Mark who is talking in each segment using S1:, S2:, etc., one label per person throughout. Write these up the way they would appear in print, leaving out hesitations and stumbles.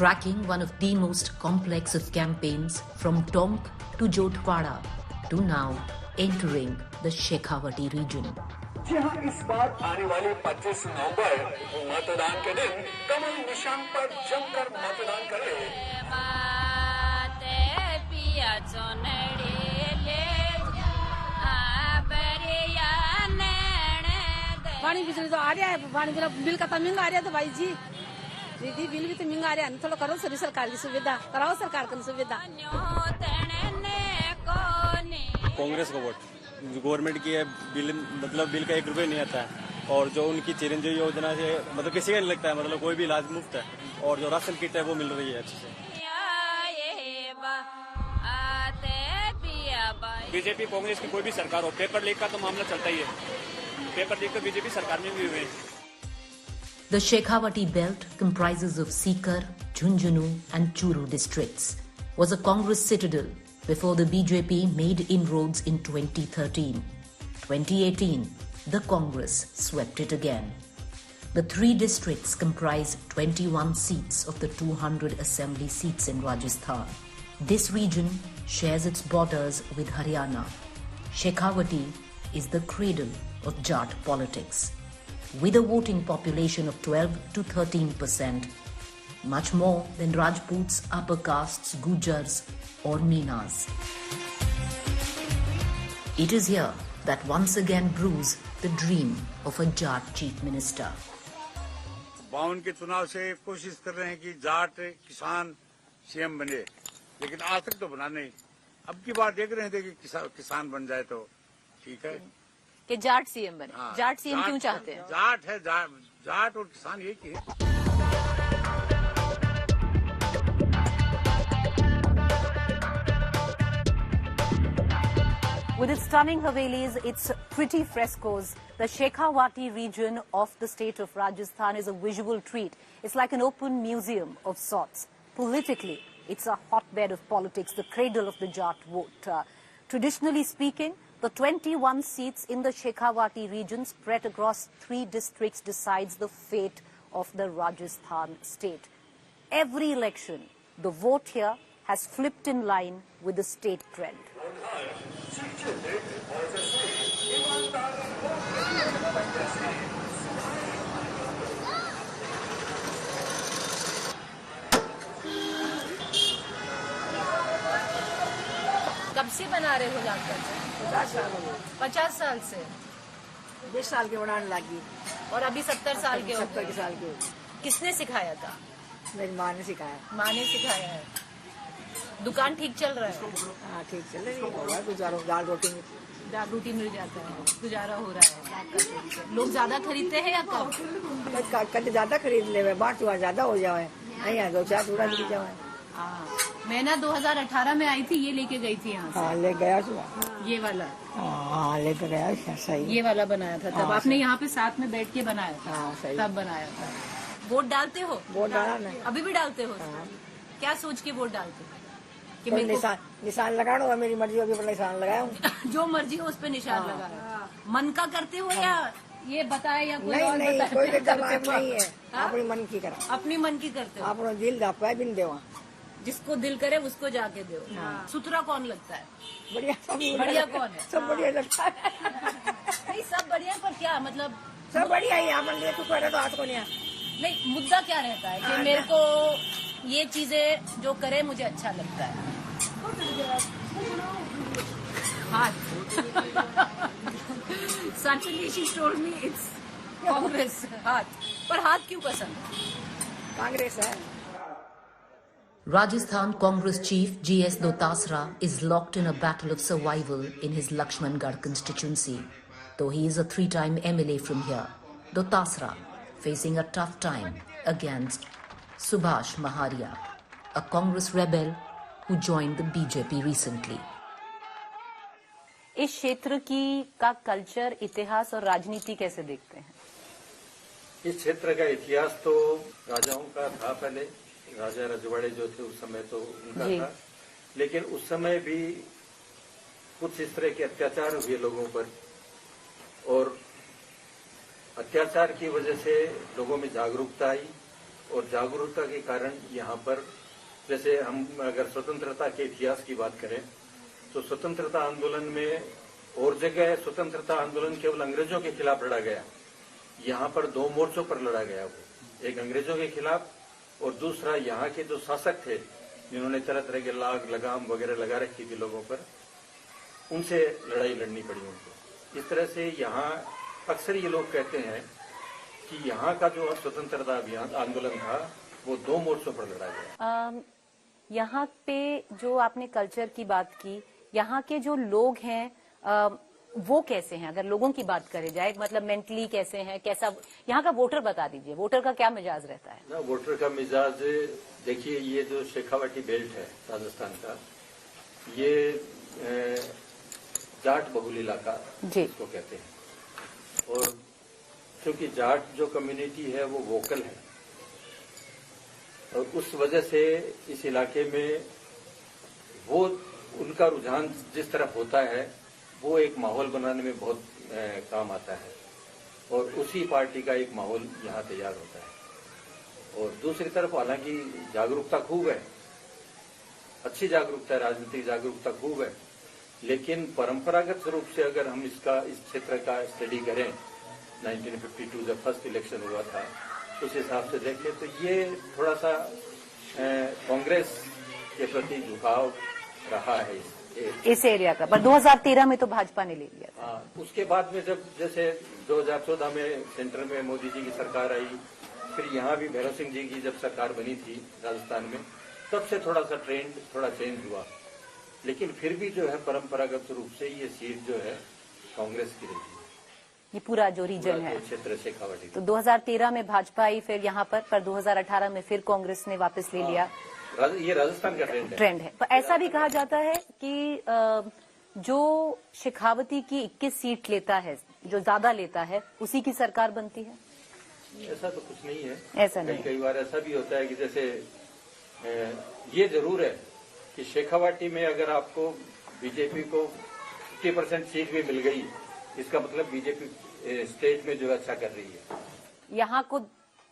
S1: tracking one of the most complex of campaigns from Tonk to Jodhpara to now entering the Shekhawati region.
S2: जी हाँ, इस बार आने वाले 25 नवंबर मतदान के दिन कमल निशान पर जमकर मतदान करें।
S3: पानी बिजली तो आ रहा है, पानी बिल का तो महंगा आ रहा है तो भाई जी दीदी बिल भी तो महंगा आ रहा है, थोड़ा करो सर सरकार की सुविधा कराओ, सरकार की सुविधा।
S4: कांग्रेस को वोट, गवर्नमेंट की है बिल, मतलब बिल का 1 रुपये नहीं आता है, और जो उनकी चिरंजीवी योजना से मतलब किसी का नहीं लगता है, मतलब कोई भी इलाज मुफ्त है, और जो राशन किट है वो मिल रही है अच्छे से।
S5: बीजेपी कांग्रेस की कोई भी सरकार हो, पेपर लीक का तो मामला चलता ही है, पेपर लीक तो बीजेपी सरकार में भी हुए।
S1: The Shekhawati belt comprises of Sikar, Jhunjhunu and Churu districts. Was a Congress citadel before the BJP made inroads in 2013. 2018, the Congress swept it again. The 3 districts comprise 21 seats of the 200 assembly seats in Rajasthan. This region shares its borders with Haryana. Shekhawati is the cradle of Jat politics. With a voting population of 12 to 13%, much more than Rajputs, upper castes, Gujars or Meenas. It is here that once again brews the dream of a Jat chief minister.
S6: 52 के चुनाव से कोशिश कर रहे हैं कि जाट किसान CM बने, लेकिन आज तक तो बना नहीं। अब की बार देख रहे थे कि किसान बन जाए तो ठीक है
S7: कि जाट सीएम बने। हाँ, जाट सीएम क्यों चाहते हैं?
S6: जाट है, जाट और किसान एक ही है।
S7: With its stunning Havelis, its pretty frescoes, the Shekhawati region of the state of Rajasthan is a visual treat. It's like an open museum of sorts. Politically, it's a hotbed of politics, the cradle of the Jat vote. Traditionally speaking, the 21 seats in the Shekhawati region spread across 3 districts decides the fate of the Rajasthan state. Every election, the vote here has flipped in line with the state trend.
S8: कब से बना रहे हो जानकर?
S3: 50 साल हो गए।
S8: 50 साल से?
S3: 20 साल के बनाने लगी
S8: और अभी 70 साल के हो गए।
S3: 70 साल के।
S8: किसने सिखाया था?
S3: मेरी माँ ने सिखाया।
S8: माँ ने सिखाया है। दुकान ठीक चल रहा है?
S3: हाँ ठीक चल रही है, गुजारा दाल रोटी
S8: मिल जाता है, गुजारा हो रहा है। लोग ज्यादा खरीदते हैं या कम?
S3: कभी ज्यादा खरीद ले, बांट ज्यादा हो जाए, नहीं 2-4 थोड़ा मिल जाए।
S8: मैं ना 2018 में आई थी, ये लेके गई थी यहाँ से।
S3: हाँ ले गया
S8: ये वाला।
S3: हाँ लेके गया, सही।
S8: ये वाला बनाया था तब आपने यहाँ पे साथ में बैठ के बनाया था?
S3: हाँ सही।
S8: तब बनाया था। वोट डालते हो?
S3: वोट डाला नहीं।
S8: अभी भी डालते हो? क्या सोच के वोट डालते हो?
S3: कि निशान लगाना, मेरी मर्जी होगी पर निशान लगाया
S8: जो मर्जी हो उस पे निशान लगाया। मन का करते हो या ये बताए या कोई और
S3: नहीं, कोई जवाब नहीं है। अपनी मन की कर,
S8: अपनी मन की करते हो?
S3: अपना दिल दापा बिन देवा,
S8: जिसको दिल करे उसको जाके दो। सुथरा कौन लगता है?
S3: बढ़िया
S8: कौन है?
S3: सब बढ़िया लगता है।
S8: नहीं सब बढ़िया, पर क्या मतलब?
S3: सब बढ़िया ही अपन तो हाथ को
S8: नहीं, मुद्दा क्या रहता है कि मेरे को ये चीजें जो करे मुझे अच्छा लगता है। हाथ Certainly she told me it's Congress हाथ, पर हाथ क्यों पसंद है?
S3: कांग्रेस है।
S1: Rajasthan Congress chief G.S. Dotasra is locked in a battle of survival in his Lakshmangarh constituency. Though he is a 3-time MLA from here, Dotasra facing a tough time against Subhash Maharia, a Congress rebel who joined the BJP recently.
S7: इस क्षेत्र की का culture, इतिहास और राजनीति कैसे देखते हैं?
S9: इस क्षेत्र का इतिहास तो राजाओं का था, पहले राजा रजवाड़े जो थे उस समय तो उनका था, लेकिन उस समय भी कुछ इस तरह के अत्याचार हुए लोगों पर, और अत्याचार की वजह से लोगों में जागरूकता आई और जागरूकता के कारण यहाँ पर, जैसे हम अगर स्वतंत्रता के इतिहास की बात करें तो स्वतंत्रता आंदोलन में और जगह स्वतंत्रता आंदोलन केवल अंग्रेजों के खिलाफ लड़ा गया, यहाँ पर 2 मोर्चों पर लड़ा गया। वो एक अंग्रेजों के खिलाफ और दूसरा यहाँ के जो शासक थे जिन्होंने तरह तरह के लगाम वगैरह लगा रखी थी लोगों पर, उनसे लड़ाई लड़नी पड़ी उनको। इस तरह से यहाँ अक्सर ये लोग कहते हैं कि यहाँ का जो स्वतंत्रता अभियान आंदोलन था वो 2 मोर्चों पर लड़ा गया।
S7: यहाँ पे जो आपने कल्चर की बात की, यहाँ के जो लोग हैं वो कैसे हैं? अगर लोगों की बात करें जाए, मतलब मेंटली कैसे हैं, कैसा यहाँ का वोटर बता दीजिए, वोटर का क्या मिजाज रहता है?
S9: ना, वोटर का मिजाज देखिए, ये जो शेखावाटी बेल्ट है राजस्थान का, ये जाट बहुल इलाका इसको कहते हैं। और क्योंकि जाट जो कम्युनिटी है वो वोकल है और उस वजह से इस इलाके में वो उनका रुझान जिस तरफ होता है वो एक माहौल बनाने में बहुत काम आता है और उसी पार्टी का एक माहौल यहाँ तैयार होता है। और दूसरी तरफ हालांकि जागरूकता खूब है, अच्छी जागरूकता है, राजनीतिक जागरूकता खूब है, लेकिन परंपरागत रूप से अगर हम इस क्षेत्र का स्टडी करें, 1952 जब फर्स्ट इलेक्शन हुआ था उस हिसाब से देख ले तो ये थोड़ा सा कांग्रेस के प्रति झुकाव रहा है
S7: इस एरिया का। पर 2013 में तो भाजपा ने ले लिया था।
S9: उसके बाद में जब जैसे 2014 में सेंटर में मोदी जी की सरकार आई, फिर यहाँ भी भैरव सिंह जी की जब सरकार बनी थी राजस्थान में, तब से थोड़ा सा ट्रेंड थोड़ा चेंज हुआ, लेकिन फिर भी जो है परंपरागत रूप से ये सीट जो है कांग्रेस की रही है।
S7: ये पूरा जो रीजन है
S9: क्षेत्र शेखावाटी।
S7: तो 2013 में भाजपा आई फिर यहाँ पर 2018 में फिर कांग्रेस ने वापस ले लिया।
S9: ये राजस्थान का ट्रेंड है।
S7: पर ऐसा भी कहा जाता है कि जो शेखावती की 21 सीट लेता है, जो ज्यादा लेता है, उसी की सरकार बनती है।
S9: ऐसा तो कुछ नहीं है,
S7: ऐसा नहीं।
S9: कई बार ऐसा भी होता है कि जैसे ये जरूर है कि शेखावाटी में अगर आपको बीजेपी को 50% सीट भी मिल गई, इसका मतलब बीजेपी स्टेट में जो है अच्छा कर रही है।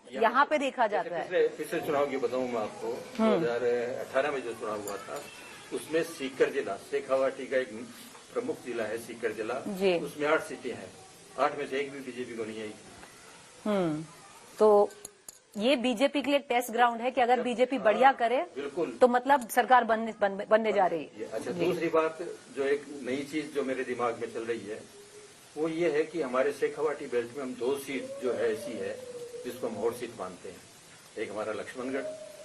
S7: यहाँ पे देखा जाता है।
S9: पिछले चुनाव की बताऊं मैं आपको, 2018 में जो चुनाव हुआ था उसमें सीकर जिला, शेखावाटी का एक प्रमुख जिला है सीकर जिला, उसमें 8 सीटें हैं, 8 में से एक भी बीजेपी को नहीं आई।
S7: तो ये बीजेपी के लिए टेस्ट ग्राउंड है कि अगर बीजेपी बढ़िया करे
S9: बिल्कुल
S7: तो मतलब सरकार बनने जा रही है।
S9: अच्छा, दूसरी बात जो एक नई चीज जो मेरे दिमाग में चल रही है वो ये है कि हमारे शेखावाटी बेल्ट में हम 2 सीट जो है ऐसी है जिसको हम हॉट सीट मानते हैं। एक हमारा लक्ष्मणगढ़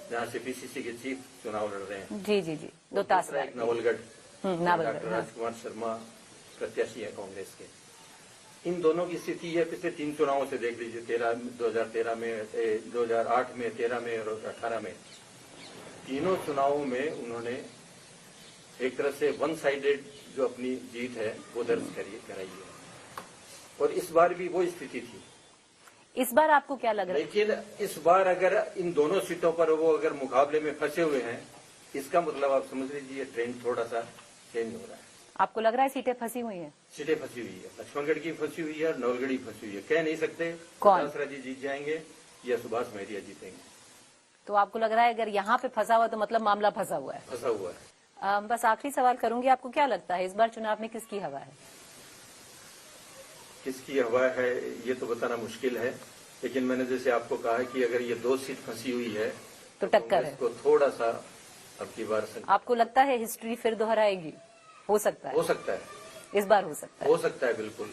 S9: जहाँ से पीसीसी के चीफ चुनाव लड़ रहे हैं,
S7: जी, दो तासरा,
S9: एक नवलगढ़, डॉक्टर
S7: हाँ।
S9: राजकुमार शर्मा प्रत्याशी है कांग्रेस के। इन दोनों की स्थिति है पिछले 3 चुनावों से देख लीजिए, 2013 में, 2008 में, 13 में और 18 में, तीनों चुनावों में उन्होंने एक तरह से वन साइडेड जो अपनी जीत है वो दर्ज कराई है और इस बार भी वो स्थिति थी।
S7: इस बार आपको क्या लग रहा है?
S9: लेकिन इस बार अगर इन दोनों सीटों पर वो अगर मुकाबले में फंसे हुए हैं, इसका मतलब आप समझ लीजिए ट्रेंड थोड़ा सा चेंज हो रहा है।
S7: आपको लग रहा है सीटें फंसी हुई हैं?
S9: सीटें फंसी हुई है, लक्ष्मणगढ़ की फंसी हुई है और नवलगढ़ की फंसी हुई है। कह नहीं सकते
S7: कौन
S9: जी जीत जाएंगे या सुभाष महरिया जीतेंगे।
S7: तो आपको लग रहा है अगर यहाँ पे फंसा हुआ तो मतलब मामला फंसा हुआ है?
S9: फंसा हुआ है।
S7: बस आखिरी सवाल करूंगी, आपको क्या लगता है इस बार चुनाव में किसकी हवा है?
S9: किसकी हवा है ये तो बताना मुश्किल है, लेकिन मैंने जैसे आपको कहा है कि अगर ये 2 सीट फंसी हुई है
S7: तो टक्कर है।
S9: तो थोड़ा सा अब की बार
S7: आपको लगता है हिस्ट्री फिर दोहराएगी? हो सकता है,
S9: हो सकता है,
S7: इस बार हो सकता है,
S9: हो सकता है बिल्कुल।